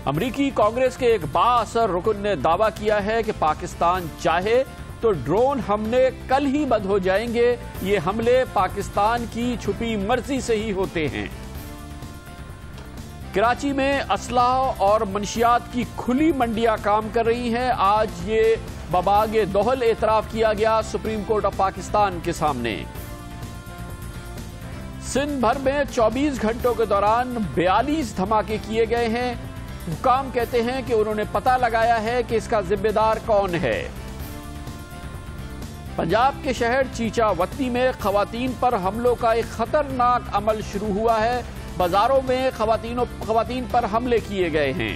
امریکی کانگریس کے ایک بااثر رکن نے دعویٰ کیا ہے کہ پاکستان چاہے تو ڈرون حملے کل ہی بند ہو جائیں گے۔ یہ حملے پاکستان کی چھپی مرضی سے ہی ہوتے ہیں۔ کراچی میں اسلحہ اور منشیات کی کھلی منڈیاں کام کر رہی ہیں۔ آج یہ بباغ دہل اعتراف کیا گیا سپریم کورٹ آف پاکستان کے سامنے۔ سندھ بھر میں 24 گھنٹوں کے دوران 42 دھماکے کیے گئے ہیں۔ حکام کہتے ہیں کہ انہوں نے پتہ لگایا ہے کہ اس کا ذمہ دار کون ہے۔ پنجاب کے شہر چیچا وطنی میں خواتین پر حملوں کا ایک خطرناک عمل شروع ہوا ہے۔ بازاروں میں خواتین پر حملے کیے گئے ہیں۔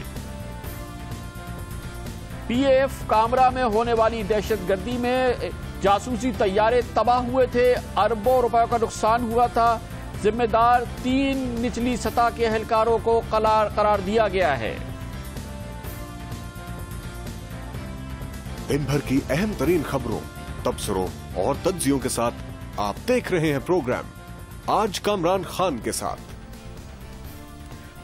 پی اے ایف کامرا میں ہونے والی دہشت گردی میں جاسوسی طیارے تباہ ہوئے تھے۔ اربوں روپے کا نقصان ہوا تھا۔ ذمہ دار 3 نچلی سطح کے اہلکاروں کو قرار دیا گیا ہے۔ دن بھر کی اہم ترین خبروں، تبصروں اور تجزیوں کے ساتھ آپ دیکھ رہے ہیں پروگرام آج کامران خان کے ساتھ۔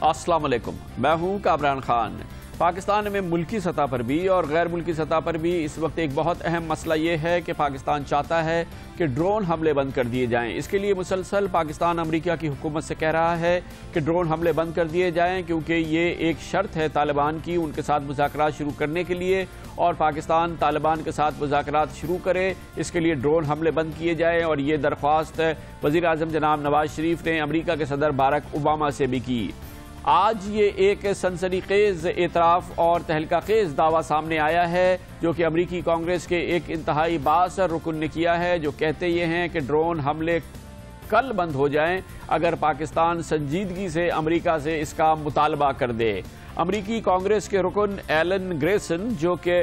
السلام علیکم، میں ہوں کامران خان۔ پاکستان میں ملکی سطح پر بھی اور غیر ملکی سطح پر بھی اس وقت ایک بہت اہم مسئلہ یہ ہے کہ پاکستان چاہتا ہے کہ ڈرون حملے بند کر دیے جائیں۔ اس کے لیے مسلسل پاکستان امریکہ کی حکومت سے کہہ رہا ہے کہ ڈرون حملے بند کر دیے جائیں، کیونکہ یہ ایک شرط ہے طالبان کی ان کے ساتھ مذاکرات شروع کرنے کے لیے، اور پاکستان طالبان کے ساتھ مذاکرات شروع کرے اس کے لیے ڈرون حملے بند کیے جائیں۔ اور یہ درخواست وزیر اعظم جناب نواز شریف نے امریکہ کے صدر باراک اوباما سے بھی کی۔ آج یہ ایک سنسنی خیز اعتراف اور تہلکہ خیز دعویٰ سامنے آیا ہے جو کہ امریکی کانگریس کے ایک انتہائی بااثر رکن نے کیا ہے، جو کہتے یہ ہیں کہ ڈرون حملے کل بند ہو جائیں اگر پاکستان سنجیدگی سے امریکہ سے اس کا مطالبہ کر دے۔ امریکی کانگریس کے رکن ایلن گریسن جو کہ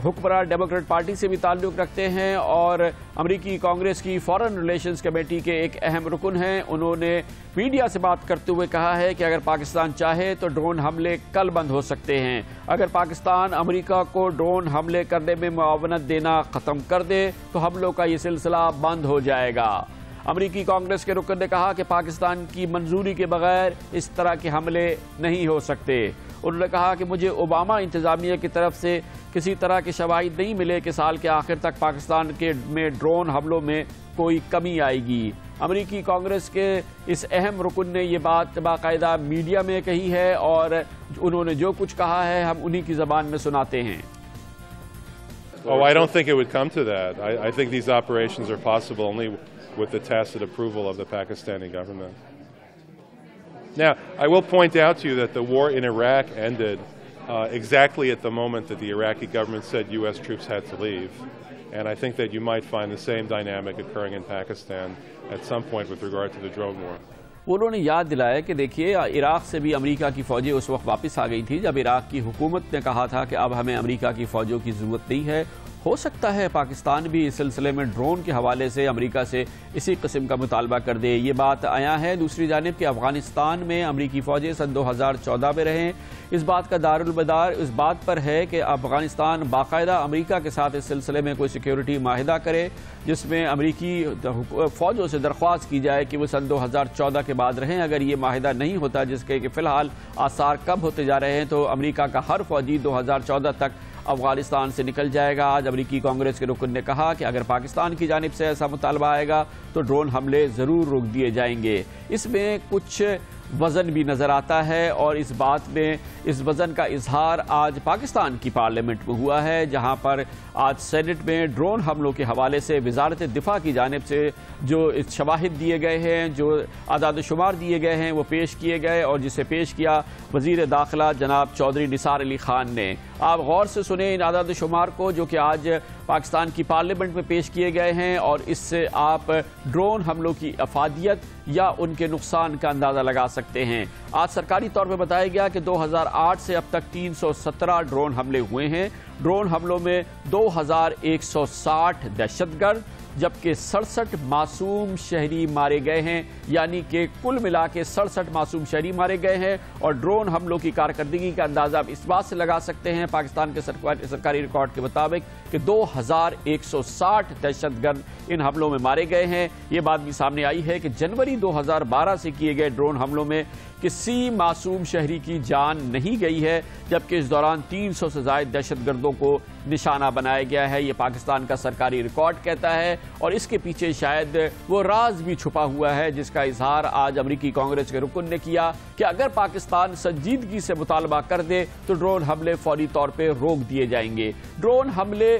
حکمراں ڈیموکریٹ پارٹی سے بھی تعلق رکھتے ہیں اور امریکی کانگریس کی فارن ریلیشنز کمیٹی کے ایک اہم رکن ہیں، انہوں نے میڈیا سے بات کرتے ہوئے کہا ہے کہ اگر پاکستان چاہے تو ڈرون حملے کل بند ہو سکتے ہیں۔ اگر پاکستان امریکہ کو ڈرون حملے کرنے میں معاونت دینا ختم کر دے تو حملوں کا یہ سلسلہ بند ہو جائے گا۔ امریکی کانگریس کے رکن نے کہا کہ پاکستان کی منظوری کے بغیر اس طرح کے حملے نہیں ہو سکتے۔ انہوں نے کہا کہ مجھے اوباما انتظامیہ کی طرف سے کسی طرح کے شواہد نہیں ملے کہ سال کے آخر تک پاکستان میں ڈرون حملوں میں کوئی کمی آئے گی۔ امریکی کانگریس کے اس اہم رکن نے یہ بات باقاعدہ میڈیا میں کہی ہے اور انہوں نے جو کچھ کہا ہے ہم انہی کی زبان میں سناتے ہیں۔ Oh, I don't think it would come to that. I think these operations are possible only with the tacit approval of the Pakistani government. Now, I will point out to you that the war in Iraq ended exactly at the moment that the Iraqi government said U.S. troops had to leave. And I think that you might find the same dynamic occurring in Pakistan at some point with regard to the drone war. انہوں نے یاد دلایا کہ دیکھیے عراق سے بھی امریکہ کی فوجیں اس وقت واپس آ گئی تھی جب عراق کی حکومت نے کہا تھا کہ اب ہمیں امریکہ کی فوجوں کی ضرورت نہیں ہے۔ ہو سکتا ہے پاکستان بھی اس سلسلے میں ڈرون کے حوالے سے امریکہ سے اسی قسم کا مطالبہ کر دے۔ یہ بات آیا ہے دوسری جانب کہ افغانستان میں امریکی فوجیں سن 2014 میں رہیں۔ اس بات کا دارالمدار اس بات پر ہے کہ افغانستان باقاعدہ امریکہ کے ساتھ اس سلسلے میں کوئی سیکیورٹی معاہدہ کرے جس میں امریکی فوجوں سے درخواست کی جائے کہ وہ سن 2014 کے بعد رہیں۔ اگر یہ معاہدہ نہیں ہوتا، جس کے کہ فی الحال آثار کم ہوتے جا رہے ہیں، تو امریکہ کا ہر فوجی 2014 تک افغانستان سے نکل جائے گا۔ آج امریکی کانگریس کے رکن نے کہا کہ اگر پاکستان کی جانب سے ایسا مطالبہ آئے گا تو ڈرون حملے ضرور روک دیے جائیں گے۔ اس میں کچھ وزن بھی نظر آتا ہے اور اس بات میں اس وزن کا اظہار آج پاکستان کی پارلیمنٹ میں ہوا ہے، جہاں پر آج سینٹ میں ڈرون حملوں کے حوالے سے وزارت دفاع کی جانب سے جو شواہد دیے گئے ہیں، جو اعداد و شمار دیے گئے ہیں، وہ پیش کیے گئے اور جسے پیش کیا وزیر داخلہ جناب چودھری نثار علی خان نے۔ آپ غور سے سنیں ان اعداد و شمار کو جو کہ آج پاکستان کی پارلیمنٹ میں پیش کیے گئے ہیں، اور اس سے آپ ڈرون حملوں کی افادیت یا ان کے نقصان کا اندازہ لگا سکتے ہیں۔ آج سرکاری طور پہ بتایا گیا کہ 2008 سے اب تک 317 ڈرون حملے ہوئے ہیں۔ ڈرون حملوں میں 2160 دہشت گرد، جبکہ 67 معصوم شہری مارے گئے ہیں، یعنی کہ کل ملا کے 67 معصوم شہری مارے گئے ہیں۔ اور ڈرون حملوں کی کارکردگی کا اندازہ آپ اس بات سے لگا سکتے ہیں پاکستان کے سرکاری ریکارڈ کے مطابق کہ 2160 دہشت گرد ان حملوں میں مارے گئے ہیں۔ یہ بات بھی سامنے آئی ہے کہ جنوری 2012 سے کیے گئے ڈرون حملوں میں کسی معصوم شہری کی جان نہیں گئی ہے، جبکہ اس دوران 300 سے زائد دہشت گردوں کو نشانہ بنایا گیا ہے۔ یہ پاکستان کا سرکاری ریکارڈ کہتا ہے، اور اس کے پیچھے شاید وہ راز بھی چھپا ہوا ہے جس کا اظہار آج امریکی کانگریس کے رکن نے کیا کہ اگر پاکستان سنجیدگی سے مطالبہ کر دے تو ڈرون حملے فوری طور پہ روک دیے جائیں گے۔ ڈرون حملے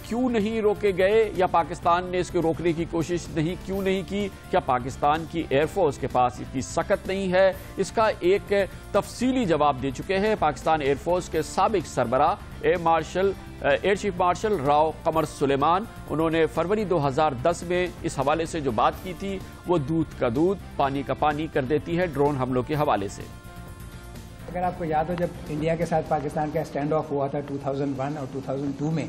کیوں نہیں روکے گئے، یا پاکستان نے اس کو روکنے کی کوشش کیوں نہیں کی؟ کیا پاکستان کی ایئر فورس کے پاس اتنی سخت نہیں ہے؟ اس کا ایک تفصیلی جواب دے چکے ہیں پاکستان ایئر فورس کے سابق سربراہ air chief marshal Rao Qamar Suleman. انہوں نے فروری 2010 میں اس حوالے سے جو بات کی تھی وہ دودھ کا دودھ پانی کا پانی کر دیتی ہے ڈرون حملوں کے حوالے سے۔ اگر آپ کو یاد ہو، جب انڈیا کے ساتھ پاکستان کا اسٹینڈ آف ہوا تھا 2001 اور 2002 میں،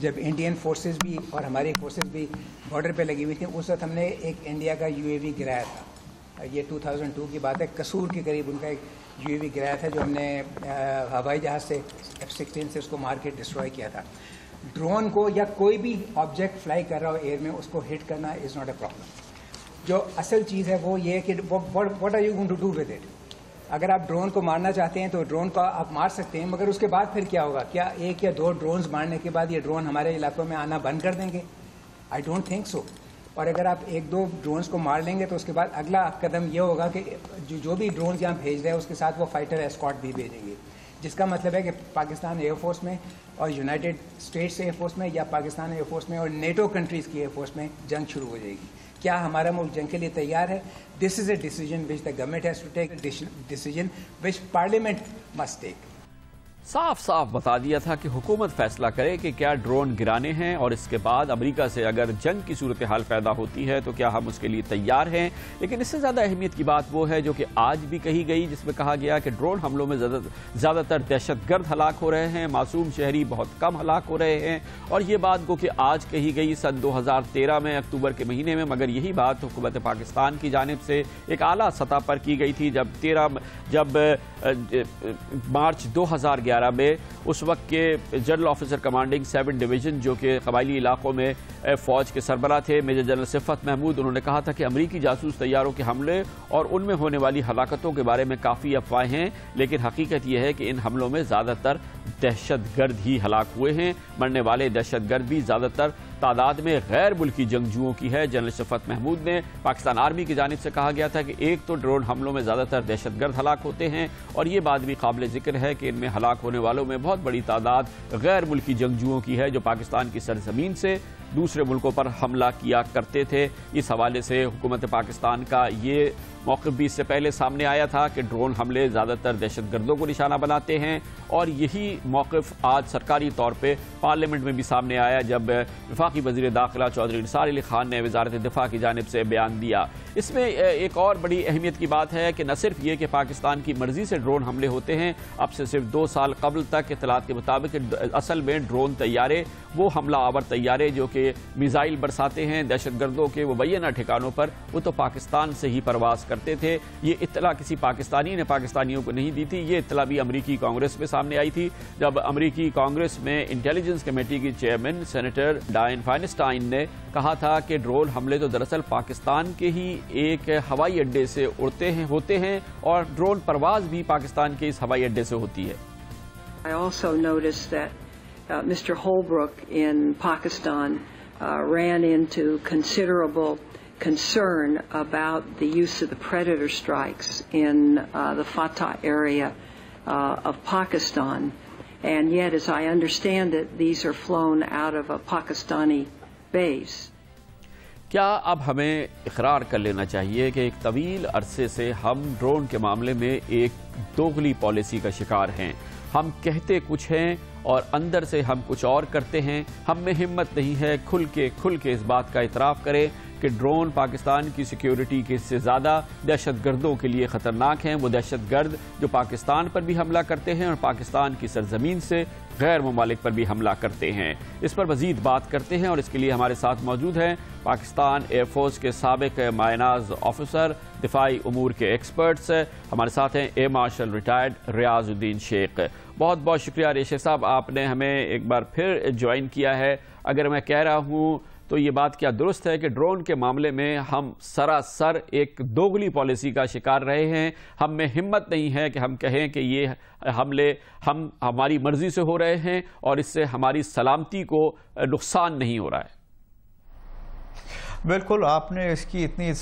جب انڈین فورسز بھی اور ہماری فورسز بھی بارڈر پہ لگی ہوئی تھیں، اس وقت ہم نے ایک انڈیا کا UAV گرایا تھا۔ یہ 2002 کی بات ہے، قصور کے قریب ان کا ایک UAV گرایا تھا جو ہم نے ہوائی جہاز سے F-16 سے اس کو مار کے ڈسٹروائے کیا تھا۔ ڈرون کو یا کوئی بھی آبجیکٹ فلائی کر رہا ہو ایئر میں، اس کو ہٹ کرنا از ناٹ اے پرابلم۔ جو اصل چیز ہے وہ یہ ہے کہ what are you going to do with it. اگر آپ ڈرون کو مارنا چاہتے ہیں تو ڈرون کو آپ مار سکتے ہیں، مگر اس کے بعد پھر کیا ہوگا؟ کیا 1 یا 2 ڈرونز مارنے کے بعد یہ ڈرون ہمارے علاقوں میں آنا بند کر دیں گے؟ I don't think so. اور اگر آپ 1-2 ڈرونز کو مار لیں گے تو اس کے بعد اگلا قدم یہ ہوگا کہ جو بھی ڈرونز یہاں بھیج رہے ہیں اس کے ساتھ وہ فائٹر اسکواڈ بھی بھیجیں گے، جس کا مطلب ہے کہ پاکستان ایئر فورس میں اور یونائٹڈ اسٹیٹس ایئر فورس میں یا پاکستان ایئر فورس میں اور نیٹو کنٹریز کی ایئر فورس میں جنگ شروع ہو جائے گی۔ کیا ہمارا ملک جنگ کے لیے تیار ہے؟ This is a decision which the government has to take, decision which parliament must take. صاف صاف بتا دیا تھا کہ حکومت فیصلہ کرے کہ کیا ڈرون گرانے ہیں، اور اس کے بعد امریکہ سے اگر جنگ کی صورتحال پیدا ہوتی ہے تو کیا ہم اس کے لیے تیار ہیں۔ لیکن اس سے زیادہ اہمیت کی بات وہ ہے جو کہ آج بھی کہی گئی، جس میں کہا گیا کہ ڈرون حملوں میں زیادہ تر دہشت گرد ہلاک ہو رہے ہیں، معصوم شہری بہت کم ہلاک ہو رہے ہیں۔ اور یہ بات گو کہ آج کہی گئی سن 2013 میں اکتوبر کے مہینے میں، مگر یہی بات حکومت پاکستان کی جانب سے ایک اعلیٰ سطح پر کی گئی تھی جب مارچ 2011 میں اس وقت کے جنرل آفیسر کمانڈنگ 7 ڈویژن جو کہ قبائلی علاقوں میں فوج کے سربراہ تھے میجر جنرل صفت محمود، انہوں نے کہا تھا کہ امریکی جاسوس طیاروں کے حملے اور ان میں ہونے والی ہلاکتوں کے بارے میں کافی افواہیں ہیں، لیکن حقیقت یہ ہے کہ ان حملوں میں زیادہ تر دہشت گرد ہی ہلاک ہوئے ہیں۔ مرنے والے دہشت گرد بھی زیادہ تر تعداد میں غیر ملکی جنگجوؤں کی ہے۔ جنرل صفت محمود نے پاکستان آرمی کی جانب سے کہا گیا تھا کہ ایک تو ڈرون حملوں میں زیادہ تر دہشت گرد ہلاک ہوتے ہیں، اور یہ بات بھی قابل ذکر ہے کہ ان میں ہلاک ہونے والوں میں بہت بڑی تعداد غیر ملکی جنگجوؤں کی ہے جو پاکستان کی سرزمین سے دوسرے ملکوں پر حملہ کیا کرتے تھے۔ اس حوالے سے حکومت پاکستان کا یہ موقف بھی اس سے پہلے سامنے آیا تھا کہ ڈرون حملے زیادہ تر دہشت گردوں کو نشانہ بناتے ہیں، اور یہی موقف آج سرکاری طور پہ پارلیمنٹ میں بھی سامنے آیا جب وفاقی وزیر داخلہ چودھری نثار علی خان نے وزارت دفاع کی جانب سے بیان دیا۔ اس میں ایک اور بڑی اہمیت کی بات ہے کہ نہ صرف یہ کہ پاکستان کی مرضی سے ڈرون حملے ہوتے ہیں، اب سے صرف 2 سال قبل تک اطلاعات کے مطابق اصل میں ڈرون طیارے، وہ حملہ آور طیارے جو کہ میزائل برساتے ہیں دہشت گردوں کے مبینہ ٹھکانوں پر، وہ تو پاکستان سے ہی پرواز کرتے تھے۔ یہ اطلاع کسی پاکستانی نے پاکستانیوں کو نہیں دی تھی، یہ اطلاع بھی امریکی کانگریس میں سامنے آئی تھی جب امریکی کانگریس میں انٹیلیجنس کمیٹی کی چیئرمین سینیٹر ڈائن فائنسٹائن نے کہا تھا کہ ڈرون حملے تو دراصل پاکستان کے ہی ایک ہوائی اڈے سے ہوتے ہیں اور ڈرون پرواز بھی پاکستان کے اس ہوائی اڈے سے ہوتی ہے۔ I also noticed that Mr. Holbrooke in Pakistan ran into considerable concern about the use of the Predator strikes in the Fatah area of Pakistan. And yet, as I understand it, these are flown out of a Pakistani base. کیا اب ہمیں اقرار کر لینا چاہیے کہ ایک طویل عرصے سے ہم ڈرون کے معاملے میں ایک دوغلی پالیسی کا شکار ہیں؟ ہم کہتے کچھ ہیں اور اندر سے ہم کچھ اور کرتے ہیں۔ ہم میں ہمت نہیں ہے کھل کے اس بات کا اعتراف کریں کہ ڈرون پاکستان کی سیکیورٹی کے سے زیادہ دہشت گردوں کے لیے خطرناک ہیں. وہ دہشت گرد جو پاکستان پر بھی حملہ کرتے ہیں اور پاکستان کی سرزمین سے غیر ممالک پر بھی حملہ کرتے ہیں. اس پر مزید بات کرتے ہیں اور اس کے لیے ہمارے ساتھ موجود ہیں پاکستان ایئر فورس کے سابق مائناز آفیسر, دفاعی امور کے ایکسپرٹس. ہمارے ساتھ ہیں ایئر مارشل ریٹائرڈ ریاض الدین شیخ. بہت بہت شکریہ ریاض شیخ صاحب, آپ نے ہمیں ایک بار پھر جوائن کیا ہے. اگر میں کہہ رہا ہوں تو یہ بات کیا درست ہے کہ ڈرون کے معاملے میں ہم سراسر ایک دوگلی پالیسی کا شکار رہے ہیں؟ ہم میں ہمت نہیں ہے کہ ہم کہیں کہ یہ حملے ہماری مرضی سے ہو رہے ہیں اور اس سے ہماری سلامتی کو نقصان نہیں ہو رہا ہے. بالکل, آپ نے اس کی اتنی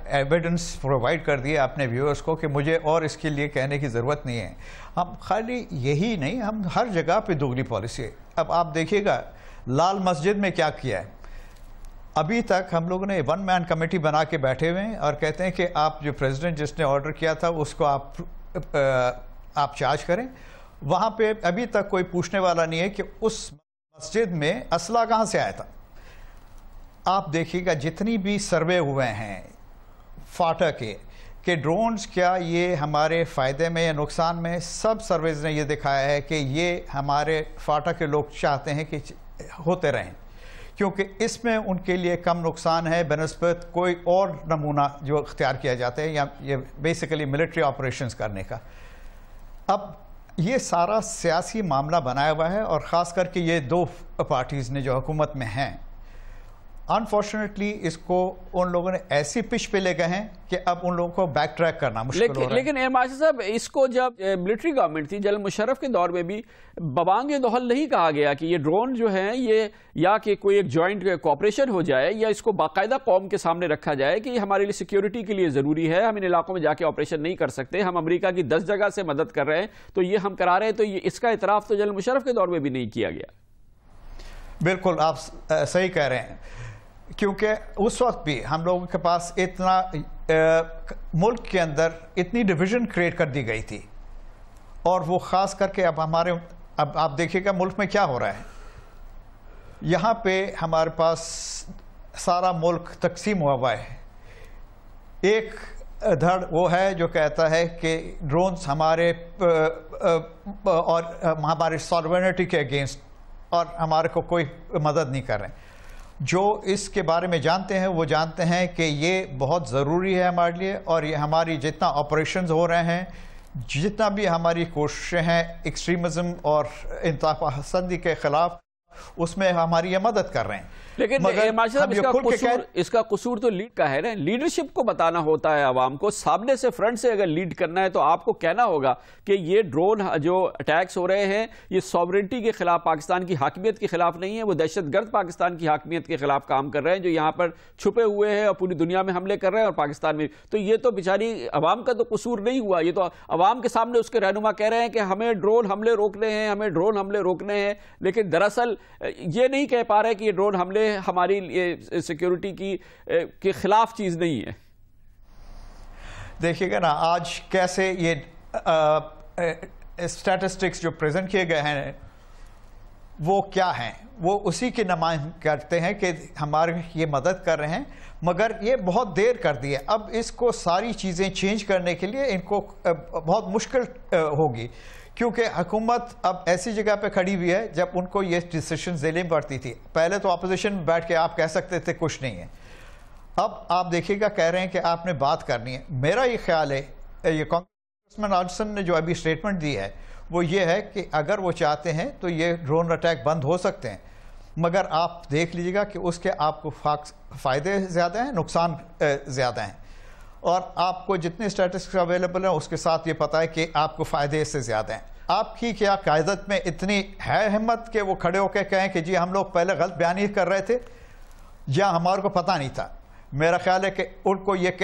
ایویڈنس پرووائڈ کر دی اپنے ویورز کو کہ مجھے اور اس کے لیے کہنے کی ضرورت نہیں ہے. ہم خالی یہی نہیں, ہم ہر جگہ پہ دوگلی پالیسی ہے. اب آپ دیکھیے گا لال مسجد میں کیا کیا ہے. ابھی تک ہم لوگوں نے 1 مین کمیٹی بنا کے بیٹھے ہوئے ہیں اور کہتے ہیں کہ آپ جو پریزیڈنٹ جس نے آرڈر کیا تھا اس کو آپ چارج کریں. وہاں پہ ابھی تک کوئی پوچھنے والا نہیں ہے کہ اس مسجد میں اسلحہ کہاں سے آیا تھا. آپ دیکھیے گا جتنی بھی سروے ہوئے ہیں فاٹا کے کہ ڈرونز کیا یہ ہمارے فائدے میں یا نقصان میں, سب سرویز نے یہ دکھایا ہے کہ یہ ہمارے فاٹا کے لوگ چاہتے ہیں کہ ہوتے رہیں, کیونکہ اس میں ان کے لیے کم نقصان ہے بنسبت کوئی اور نمونہ جو اختیار کیا جاتا ہے یا یہ بیسیکلی ملٹری آپریشنز کرنے کا. اب یہ سارا سیاسی معاملہ بنایا ہوا ہے اور خاص کر کے یہ 2 پارٹیز نے جو حکومت میں ہیں, انفارچونیٹلی اس کو ان لوگوں نے ایسی پچ پہ لے گئے ہیں کہ اب ان لوگوں کو بیک ٹریک کرنا مشکل ہو رہا ہے. لیکن مارشل صاحب, اس کو جب ملٹری گورنمنٹ تھی جنرل مشرف کے دور میں بھی ببانگ دہل نہیں کہا گیا کہ یہ ڈرون جو ہیں یہ یا کہ کوئی ایک جوائنٹ کوآپریشن ہو جائے یا اس کو باقاعدہ قوم کے سامنے رکھا جائے کہ یہ ہمارے لیے سیکیورٹی کے لیے ضروری ہے, ہم ان علاقوں میں جا کے آپریشن نہیں کر سکتے, ہم امریکہ کی 10 جگہ سے مدد کر رہے ہیں تو یہ ہم کرا رہے ہیں. تو یہ اس کا اعتراف تو جنرل مشرف کے دور میں بھی نہیں کیا گیا. بالکل آپ صحیح کہہ رہے ہیں, کیونکہ اس وقت بھی ہم لوگوں کے پاس اتنا ملک کے اندر اتنی ڈویژن کریٹ کر دی گئی تھی, اور وہ خاص کر کے اب آپ دیکھیے گا ملک میں کیا ہو رہا ہے. یہاں پہ ہمارے پاس سارا ملک تقسیم ہوا ہے. ایک دھڑ وہ ہے جو کہتا ہے کہ ڈرونز ہمارے اور ہمارے ساورنٹی کے اگینسٹ اور ہمارے کو کوئی مدد نہیں کر رہے ہیں. جو اس کے بارے میں جانتے ہیں وہ جانتے ہیں کہ یہ بہت ضروری ہے ہمارے لیے, اور یہ ہماری جتنا آپریشنز ہو رہے ہیں, جتنا بھی ہماری کوششیں ہیں ایکسٹریمزم اور انتہا پسندی کے خلاف, اس میں ہماری یہ مدد کر رہے ہیں. لیکن اس کا قصور تو لیڈ کا ہے نا, لیڈرشپ کو بتانا ہوتا ہے عوام کو. سامنے سے فرنٹ سے اگر لیڈ کرنا ہے تو آپ کو کہنا ہوگا کہ یہ ڈرون جو اٹیکس ہو رہے ہیں یہ سوورنٹی کے خلاف, پاکستان کی حاکمیت کے خلاف نہیں ہے, وہ دہشت گرد پاکستان کی حاکمیت کے خلاف کام کر رہے ہیں جو یہاں پر چھپے ہوئے ہیں اور پوری دنیا میں حملے کر رہے ہیں اور پاکستان میں. تو یہ تو بیچاری عوام کا تو قصور نہیں ہوا, یہ تو عوام کے سامنے اس کے رہنما کہہ رہے ہیں کہ ہمیں ڈرون حملے روکنے ہیں, ہمیں ڈرون حملے روکنے ہیں, لیکن دراصل یہ نہیں کہہ پا رہے کہ یہ ڈرون حملے ہماری سیکیورٹی کے خلاف چیز نہیں ہے. دیکھیے گا نا آج کیسے یہ اسٹیٹسٹکس جو پریزنٹ کیے گئے ہیں وہ کیا ہیں, وہ اسی کی نمائندگی کرتے ہیں کہ ہمارے یہ مدد کر رہے ہیں, مگر یہ بہت دیر کر دی ہے. اب اس کو ساری چیزیں چینج کرنے کے لیے ان کو بہت مشکل ہوگی, کیونکہ حکومت اب ایسی جگہ پہ کھڑی ہوئی ہے جب ان کو یہ ڈیسیشن لینی پڑتی تھی. پہلے تو اپوزیشن میں بیٹھ کے آپ کہہ سکتے تھے کچھ نہیں ہے, اب آپ دیکھیے گا کہہ رہے ہیں کہ آپ نے بات کرنی ہے. میرا یہ خیال ہے, یہ کانگریسمین آرجسن نے جو ابھی سٹیٹمنٹ دی ہے وہ یہ ہے کہ اگر وہ چاہتے ہیں تو یہ ڈرون اٹیک بند ہو سکتے ہیں, مگر آپ دیکھ لیجیے گا کہ اس کے آپ کو فائدے زیادہ ہیں, نقصان زیادہ ہیں, اور آپ کو جتنے اسٹیٹسٹکس اویلیبل ہیں اس کے ساتھ یہ پتا ہے کہ آپ کو فائدے اس سے زیادہ ہیں. آپ کی کیا قیادت میں اتنی ہے ہمت کہ وہ کھڑے ہو کے کہیں کہ جی ہم لوگ پہلے غلط بیانی کر رہے تھے یا ہمارے کو پتہ نہیں تھا؟ میرا خیال ہے کہ ان کو یہ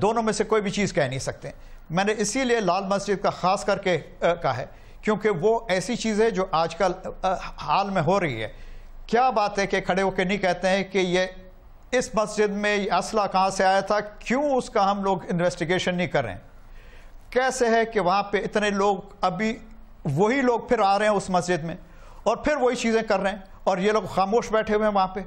دونوں میں سے کوئی بھی چیز کہہ نہیں سکتے. میں نے اسی لیے لال مسجد کا خاص کر کے کہا ہے, کیونکہ وہ ایسی چیز ہے جو آج کل حال میں ہو رہی ہے. کیا بات ہے کہ کھڑے ہو کے نہیں کہتے ہیں کہ یہ اس مسجد میں اسلحہ کہاں سے آیا تھا, کیوں اس کا ہم لوگ انویسٹیگیشن نہیں کر رہے ہیں؟ کیسے ہے کہ وہاں پہ اتنے لوگ, ابھی وہی لوگ پھر آ رہے ہیں اس مسجد میں اور پھر وہی چیزیں کر رہے ہیں اور یہ لوگ خاموش بیٹھے ہوئے ہیں وہاں پہ؟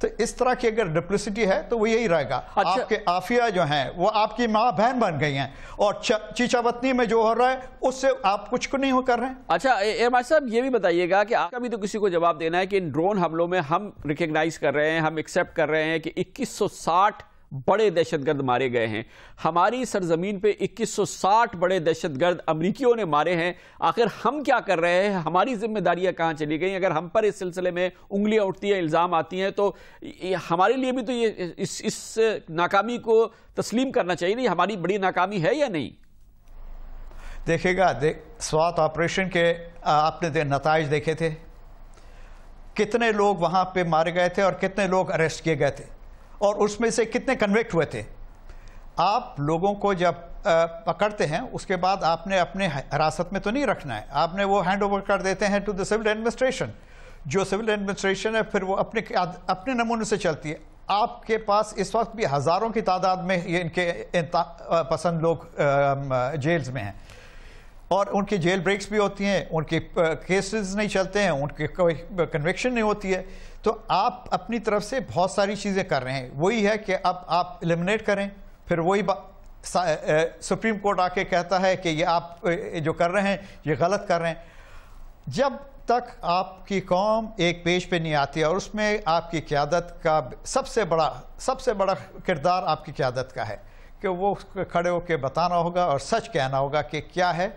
تو اس طرح کی اگر ڈپلیسٹی ہے تو وہ یہی رہے گا. آپ کے آفیہ جو ہیں وہ آپ کی ماں بہن بن گئی ہیں, اور چیچا وطنی میں جو ہو رہا ہے اس سے آپ کچھ کو نہیں کر رہے ہیں. اچھا ارماش صاحب یہ بھی بتائیے گا کہ آپ کا بھی تو کسی کو جواب دینا ہے کہ ان ڈرون حملوں میں ہم ریکگنائز کر رہے ہیں, ہم ایکسیپٹ کر رہے ہیں کہ 2160 بڑے دہشت گرد مارے گئے ہیں. ہماری سرزمین پہ 2160 بڑے دہشت گرد امریکیوں نے مارے ہیں. آخر ہم کیا کر رہے ہیں؟ ہماری ذمہ داریاں کہاں چلی گئیں؟ اگر ہم پر اس سلسلے میں انگلیاں اٹھتی ہیں, الزام آتی ہیں, تو ہمارے لیے بھی تو یہ اس ناکامی کو تسلیم کرنا چاہیے. نہیں ہماری بڑی ناکامی ہے یا نہیں؟ دیکھے گا, سوات آپریشن کے آپ نے نتائج دیکھے تھے, کتنے لوگ وہاں پہ مارے گئے تھے اور کتنے لوگ اریسٹ کیے گئے تھے, اور اس میں سے کتنے کنوکٹ ہوئے تھے. آپ لوگوں کو جب پکڑتے ہیں اس کے بعد آپ نے اپنے حراست میں تو نہیں رکھنا ہے, آپ نے وہ ہینڈ اوور کر دیتے ہیں ٹو دا سول ایڈمنسٹریشن. جو سول ایڈمنسٹریشن ہے پھر وہ اپنے نمونے سے چلتی ہے. آپ کے پاس اس وقت بھی ہزاروں کی تعداد میں یہ ان کے پسند لوگ جیلز میں ہیں, اور ان کی جیل بریکس بھی ہوتی ہیں, ان کے کیسز نہیں چلتے ہیں, ان کی کوئی کنوکشن نہیں ہوتی ہے. تو آپ اپنی طرف سے بہت ساری چیزیں کر رہے ہیں. وہی ہے کہ اب آپ ایلیمنیٹ کریں, پھر وہی سپریم کورٹ آ کے کہتا ہے کہ یہ آپ جو کر رہے ہیں یہ غلط کر رہے ہیں. جب تک آپ کی قوم ایک پیج پہ نہیں آتی, اور اس میں آپ کی قیادت کا سب سے بڑا کردار آپ کی قیادت کا ہے کہ وہ کھڑے ہو کے بتانا ہوگا اور سچ کہنا ہوگا کہ کیا ہے,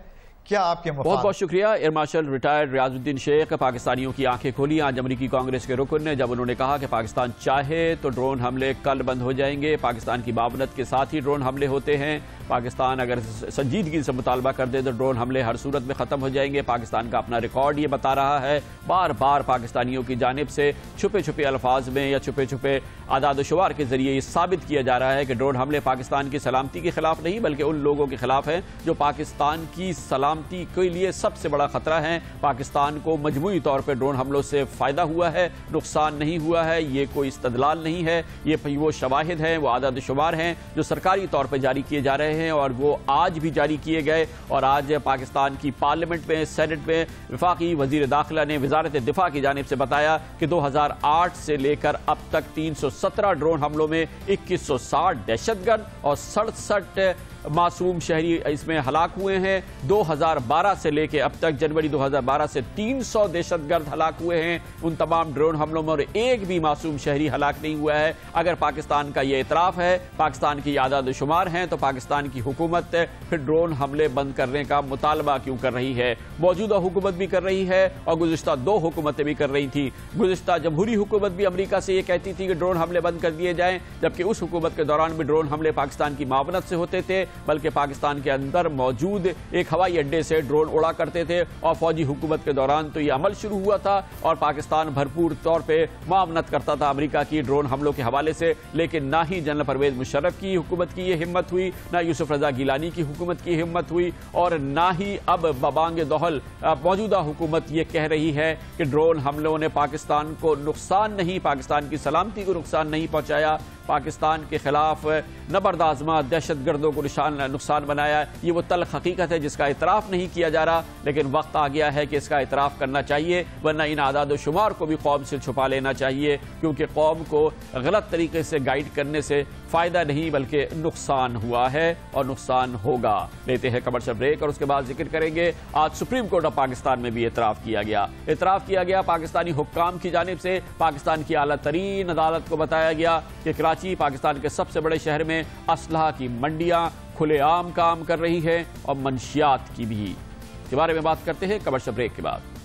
کیا آپ کے مفاد. بہت بہت شکریہ ایئر مارشل ریٹائرڈ ریاض الدین شیخ. پاکستانیوں کی آنکھیں کھولی آج امریکی کانگریس کے رکن نے جب انہوں نے کہا کہ پاکستان چاہے تو ڈرون حملے کل بند ہو جائیں گے. پاکستان کی معاونت کے ساتھ ہی ڈرون حملے ہوتے ہیں. پاکستان اگر سنجیدگی سے مطالبہ کر دے تو ڈرون حملے ہر صورت میں ختم ہو جائیں گے. پاکستان کا اپنا ریکارڈ یہ بتا رہا ہے. بار بار پاکستانیوں کی جانب سے چھپے چھپے الفاظ میں یا چھپے چھپے اعداد و شمار کے ذریعے یہ ثابت کیا جا رہا ہے کہ ڈرون حملے پاکستان کی سلامتی کے خلاف نہیں بلکہ ان لوگوں کے خلاف ہیں جو پاکستان کی سلامتی کے لیے سب سے بڑا خطرہ ہے. پاکستان کو مجموعی طور پہ ڈرون حملوں سے فائدہ ہوا ہے, نقصان نہیں ہوا ہے. یہ کوئی استدلال نہیں ہے, یہ وہ شواہد ہیں, وہ اعداد و شمار ہیں جو سرکاری طور پہ جاری کیے جا رہے ہیں, اور وہ آج بھی جاری کیے گئے. اور آج پاکستان کی پارلیمنٹ میں, سینٹ میں وفاقی وزیر داخلہ نے وزارت دفاع کی جانب سے بتایا کہ 2008 سے لے کر اب تک 317 ڈرون حملوں میں 2160 دہشت گرد اور 67 معصوم شہری اس میں ہلاک ہوئے ہیں. 2012 سے لے کے اب تک جنوری 2012 سے 300 دہشت گرد ہلاک ہوئے ہیں ان تمام ڈرون حملوں میں, اور ایک بھی معصوم شہری ہلاک نہیں ہوا ہے. اگر پاکستان کا یہ اعتراف ہے, پاکستان کی اعداد و شمار ہیں, تو پاکستان کی حکومت پھر ڈرون حملے بند کرنے کا مطالبہ کیوں کر رہی ہے؟ موجودہ حکومت بھی کر رہی ہے اور گزشتہ 2 حکومتیں بھی کر رہی تھیں. گزشتہ جمہوری حکومت بھی امریکہ سے یہ کہتی تھی کہ ڈرون حملے بند کر دیے جائیں, جبکہ اس حکومت کے دوران بھی ڈرون حملے پاکستان کی معاونت سے ہوتے تھے, بلکہ پاکستان کے اندر موجود ایک ہوائی اڈے سے ڈرون اڑا کرتے تھے. اور فوجی حکومت کے دوران تو یہ عمل شروع ہوا تھا اور پاکستان بھرپور طور پہ معاونت کرتا تھا امریکہ کی ڈرون حملوں کے حوالے سے. لیکن نہ ہی جنرل پرویز مشرف کی حکومت کی یہ ہمت ہوئی, نہ یوسف رضا گیلانی کی حکومت کی ہمت ہوئی, اور نہ ہی اب ببانگ دہل موجودہ حکومت یہ کہہ رہی ہے کہ ڈرون حملوں نے پاکستان کو نقصان نہیں, پاکستان کی سلامتی کو نقصان نہیں پہنچایا, پاکستان کے خلاف نبردآزما دہشت گردوں کو نقصان بنایا. یہ وہ تلخ حقیقت ہے جس کا اعتراف نہیں کیا جا رہا, لیکن وقت آ گیا ہے کہ اس کا اعتراف کرنا چاہیے, ورنہ ان اعداد و شمار کو بھی قوم سے چھپا لینا چاہیے, کیونکہ قوم کو غلط طریقے سے گائیڈ کرنے سے فائدہ نہیں بلکہ نقصان ہوا ہے اور نقصان ہوگا. لیتے ہیں کمرشل بریک اور اس کے بعد ذکر کریں گے آج سپریم کورٹ آف پاکستان میں بھی اعتراف کیا گیا. پاکستانی حکام کی جانب سے پاکستان کی اعلیٰ ترین عدالت کو بتایا گیا کہ کراچی پاکستان کے سب سے بڑے شہر میں اسلحہ کی منڈیاں کھلے عام کام کر رہی ہے اور منشیات کی بھی. کے بارے میں بات کرتے ہیں کمرشل بریک کے بعد.